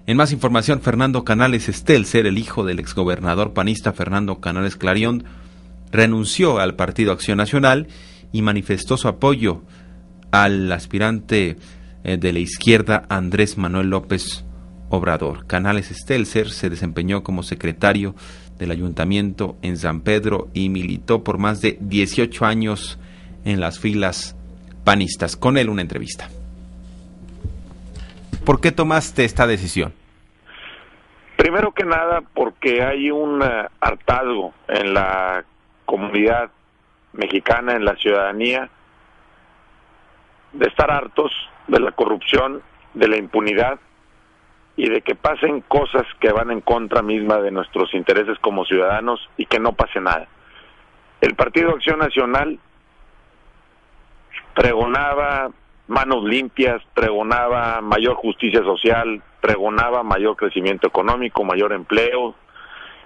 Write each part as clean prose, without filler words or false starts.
En más información, Fernando Canales Stelzer, el hijo del exgobernador panista Fernando Canales Clarion, renunció al Partido Acción Nacional y manifestó su apoyo al aspirante de la izquierda Andrés Manuel López Obrador. Canales Stelzer se desempeñó como secretario del ayuntamiento en San Pedro y militó por más de 18 años en las filas panistas. Con él una entrevista. ¿Por qué tomaste esta decisión? Primero que nada, porque hay un hartazgo en la comunidad mexicana, en la ciudadanía, de estar hartos de la corrupción, de la impunidad y de que pasen cosas que van en contra misma de nuestros intereses como ciudadanos y que no pase nada. El Partido Acción Nacional pregonaba manos limpias, pregonaba mayor justicia social, pregonaba mayor crecimiento económico, mayor empleo,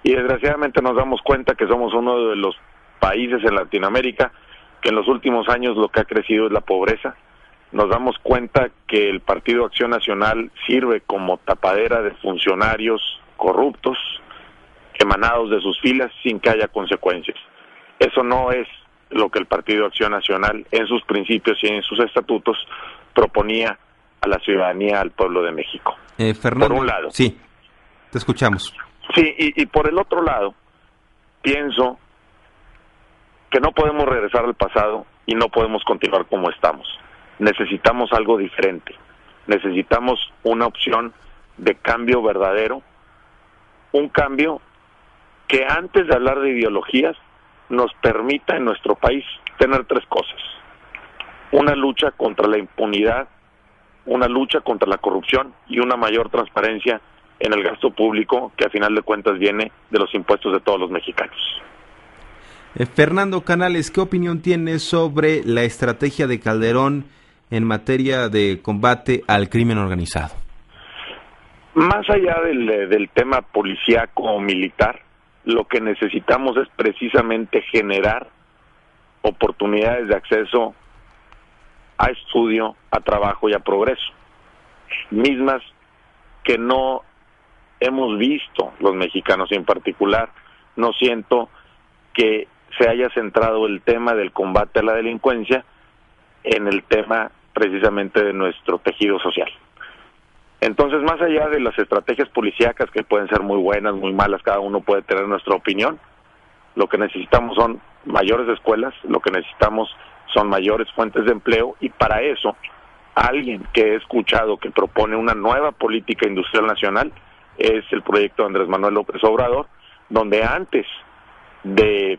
y desgraciadamente nos damos cuenta que somos uno de los países en Latinoamérica que en los últimos años lo que ha crecido es la pobreza. Nos damos cuenta que el Partido Acción Nacional sirve como tapadera de funcionarios corruptos emanados de sus filas sin que haya consecuencias. Eso no es lo que el Partido Acción Nacional en sus principios y en sus estatutos proponía a la ciudadanía, al pueblo de México. Fernando, por un lado. Sí, te escuchamos. Sí, y por el otro lado, pienso que no podemos regresar al pasado y no podemos continuar como estamos. Necesitamos algo diferente, necesitamos una opción de cambio verdadero, un cambio que antes de hablar de ideologías nos permita en nuestro país tener tres cosas: una lucha contra la impunidad, una lucha contra la corrupción y una mayor transparencia en el gasto público que a final de cuentas viene de los impuestos de todos los mexicanos. Fernando Canales, ¿qué opinión tienes sobre la estrategia de Calderón en materia de combate al crimen organizado? Más allá del tema policíaco o militar, lo que necesitamos es precisamente generar oportunidades de acceso a estudio, a trabajo y a progreso, mismas que no hemos visto los mexicanos, y en particular no siento que se haya centrado el tema del combate a la delincuencia en el tema precisamente de nuestro tejido social. Entonces, más allá de las estrategias policíacas que pueden ser muy buenas, muy malas, cada uno puede tener nuestra opinión, lo que necesitamos son mayores escuelas, lo que necesitamos son mayores fuentes de empleo, y para eso, alguien que he escuchado que propone una nueva política industrial nacional es el proyecto de Andrés Manuel López Obrador, donde antes de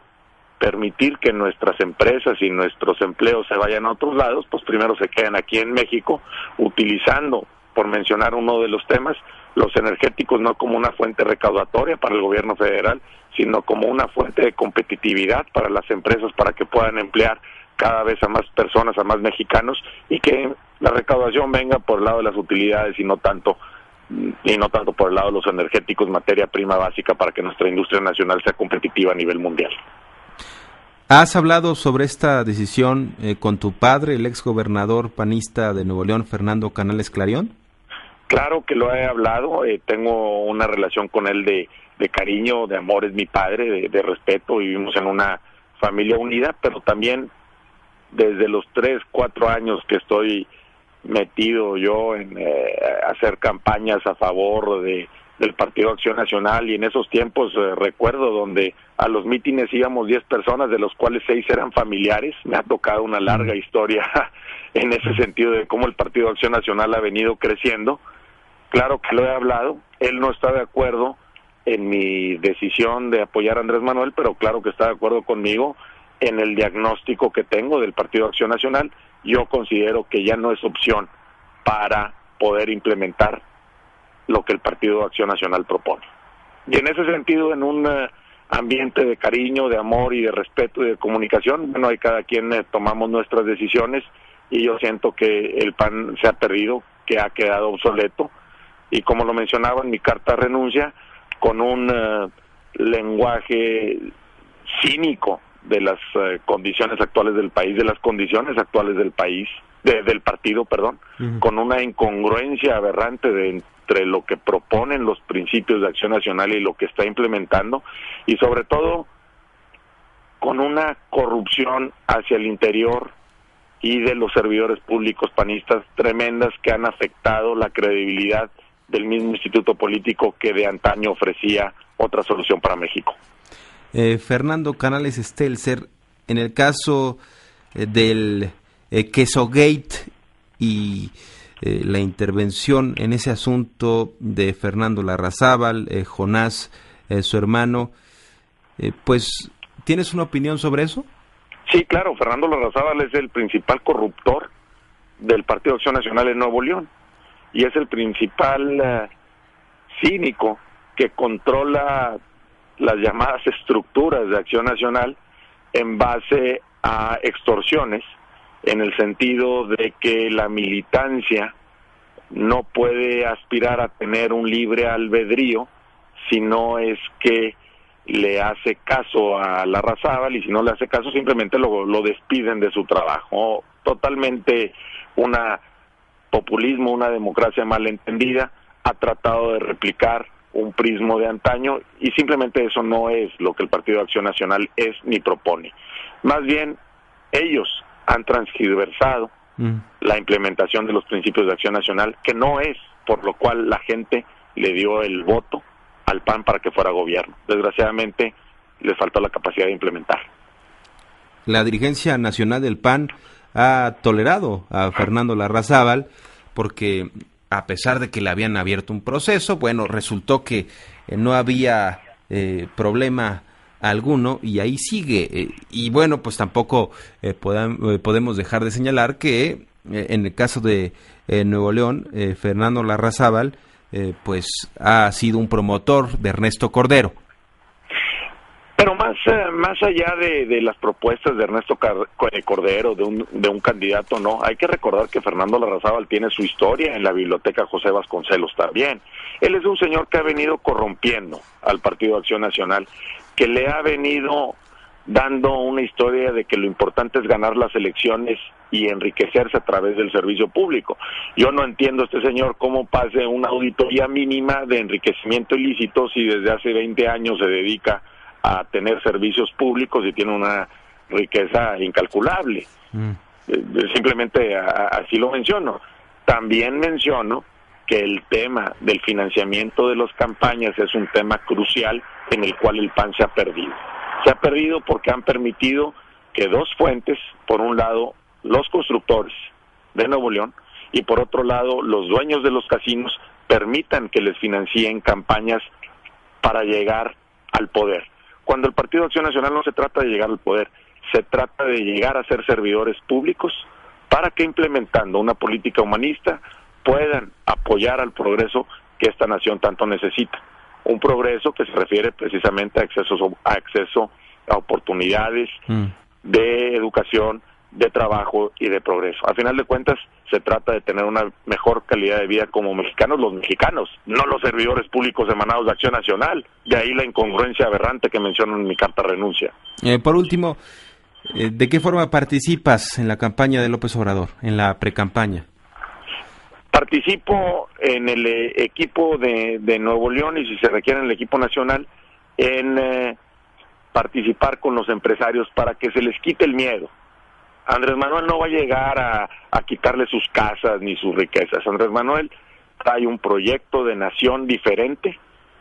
permitir que nuestras empresas y nuestros empleos se vayan a otros lados, pues primero se quedan aquí en México, utilizando, por mencionar uno de los temas, los energéticos no como una fuente recaudatoria para el gobierno federal, sino como una fuente de competitividad para las empresas, para que puedan emplear cada vez a más personas, a más mexicanos, y que la recaudación venga por el lado de las utilidades y no tanto por el lado de los energéticos, materia prima básica para que nuestra industria nacional sea competitiva a nivel mundial. ¿Has hablado sobre esta decisión con tu padre, el exgobernador panista de Nuevo León, Fernando Canales Clarion? Claro que lo he hablado, tengo una relación con él de cariño, de amor, es mi padre, de respeto, vivimos en una familia unida, pero también desde los 3, 4 años que estoy metido yo en hacer campañas a favor del Partido Acción Nacional, y en esos tiempos recuerdo donde a los mítines íbamos 10 personas, de los cuales 6 eran familiares. Me ha tocado una larga historia en ese sentido de cómo el Partido Acción Nacional ha venido creciendo. Claro que lo he hablado, él no está de acuerdo en mi decisión de apoyar a Andrés Manuel, pero claro que está de acuerdo conmigo en el diagnóstico que tengo del Partido Acción Nacional. Yo considero que ya no es opción para poder implementar lo que el Partido Acción Nacional propone. Y en ese sentido, en un ambiente de cariño, de amor y de respeto y de comunicación, bueno, hay cada quien tomamos nuestras decisiones, y yo siento que el PAN se ha perdido, que ha quedado obsoleto, y como lo mencionaba en mi carta de renuncia, con un lenguaje cínico de las condiciones actuales del país, de las condiciones actuales del país, del partido, perdón, con una incongruencia aberrante de entre lo que proponen los principios de Acción Nacional y lo que está implementando, y sobre todo con una corrupción hacia el interior y de los servidores públicos panistas tremendas que han afectado la credibilidad del mismo instituto político que de antaño ofrecía otra solución para México. Fernando Canales Stelzer, en el caso del Quesogate y la intervención en ese asunto de Fernando Larrazábal, Jonás, su hermano, pues, ¿tienes una opinión sobre eso? Sí, claro, Fernando Larrazábal es el principal corruptor del Partido Acción Nacional en Nuevo León y es el principal cínico que controla las llamadas estructuras de Acción Nacional en base a extorsiones, en el sentido de que la militancia no puede aspirar a tener un libre albedrío si no es que le hace caso a Larrazábal, y si no le hace caso simplemente lo despiden de su trabajo. Totalmente una populismo, una democracia malentendida, ha tratado de replicar un prismo de antaño y simplemente eso no es lo que el Partido de Acción Nacional es ni propone. Más bien, ellos han transgiversado la implementación de los principios de Acción Nacional, que no es por lo cual la gente le dio el voto al PAN para que fuera gobierno. Desgraciadamente, les faltó la capacidad de implementar. La dirigencia nacional del PAN ha tolerado a Fernando Larrazábal porque, a pesar de que le habían abierto un proceso, bueno, resultó que no había problema alguno y ahí sigue. Y bueno, pues tampoco podemos dejar de señalar que en el caso de Nuevo León, Fernando Larrazábal pues ha sido un promotor de Ernesto Cordero. Pero más allá de las propuestas de Ernesto Cordero, de un candidato, no, hay que recordar que Fernando Larrazábal tiene su historia en la biblioteca José Vasconcelos también. Él es un señor que ha venido corrompiendo al Partido de Acción Nacional, que le ha venido dando una historia de que lo importante es ganar las elecciones y enriquecerse a través del servicio público. Yo no entiendo este señor cómo pase una auditoría mínima de enriquecimiento ilícito si desde hace 20 años se dedica a tener servicios públicos y tiene una riqueza incalculable. Simplemente así lo menciono. También menciono que el tema del financiamiento de las campañas es un tema crucial en el cual el PAN se ha perdido. Se ha perdido porque han permitido que dos fuentes, por un lado los constructores de Nuevo León y por otro lado los dueños de los casinos, permitan que les financien campañas para llegar al poder. Cuando el Partido de Acción Nacional no se trata de llegar al poder, se trata de llegar a ser servidores públicos para que, implementando una política humanista, puedan apoyar al progreso que esta nación tanto necesita. Un progreso que se refiere precisamente a acceso a oportunidades de educación, de trabajo y de progreso. A final de cuentas, se trata de tener una mejor calidad de vida como mexicanos, los mexicanos, no los servidores públicos emanados de Acción Nacional. De ahí la incongruencia aberrante que menciono en mi carta de renuncia. Por último, ¿de qué forma participas en la campaña de López Obrador, en la precampaña? Participo en el equipo de Nuevo León y, si se requiere, en el equipo nacional, en participar con los empresarios para que se les quite el miedo. Andrés Manuel no va a llegar a quitarle sus casas ni sus riquezas. Andrés Manuel trae un proyecto de nación diferente,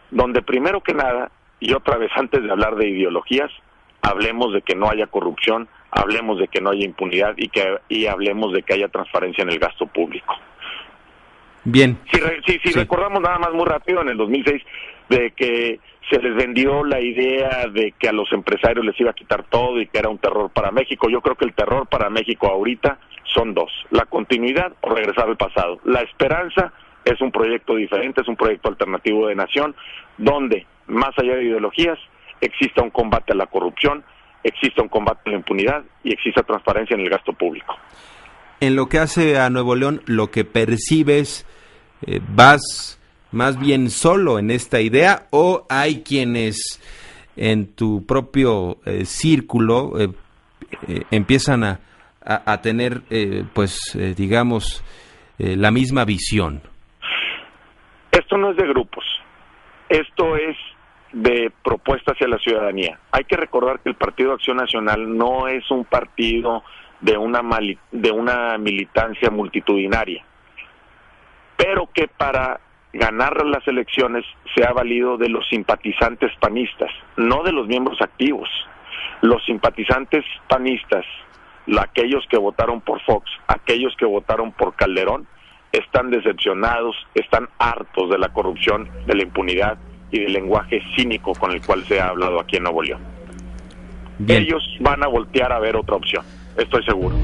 donde primero que nada, y otra vez antes de hablar de ideologías, hablemos de que no haya corrupción, hablemos de que no haya impunidad y hablemos de que haya transparencia en el gasto público. Bien. Si recordamos nada más muy rápido, en el 2006, de que se les vendió la idea de que a los empresarios les iba a quitar todo y que era un terror para México. Yo creo que el terror para México ahorita son dos: la continuidad o regresar al pasado. La esperanza es un proyecto diferente, es un proyecto alternativo de nación, donde, más allá de ideologías, exista un combate a la corrupción, exista un combate a la impunidad y exista transparencia en el gasto público. En lo que hace a Nuevo León, lo que percibes, ¿vas más bien solo en esta idea o hay quienes en tu propio círculo empiezan a tener, digamos, la misma visión? Esto no es de grupos, esto es de propuesta hacia la ciudadanía. Hay que recordar que el Partido Acción Nacional no es un partido de una militancia multitudinaria, pero que para ganar las elecciones se ha valido de los simpatizantes panistas, no de los miembros activos. Los simpatizantes panistas, aquellos que votaron por Fox, aquellos que votaron por Calderón, están decepcionados, están hartos de la corrupción, de la impunidad y del lenguaje cínico con el cual se ha hablado aquí en Nuevo León. Bien. Ellos van a voltear a ver otra opción, estoy seguro.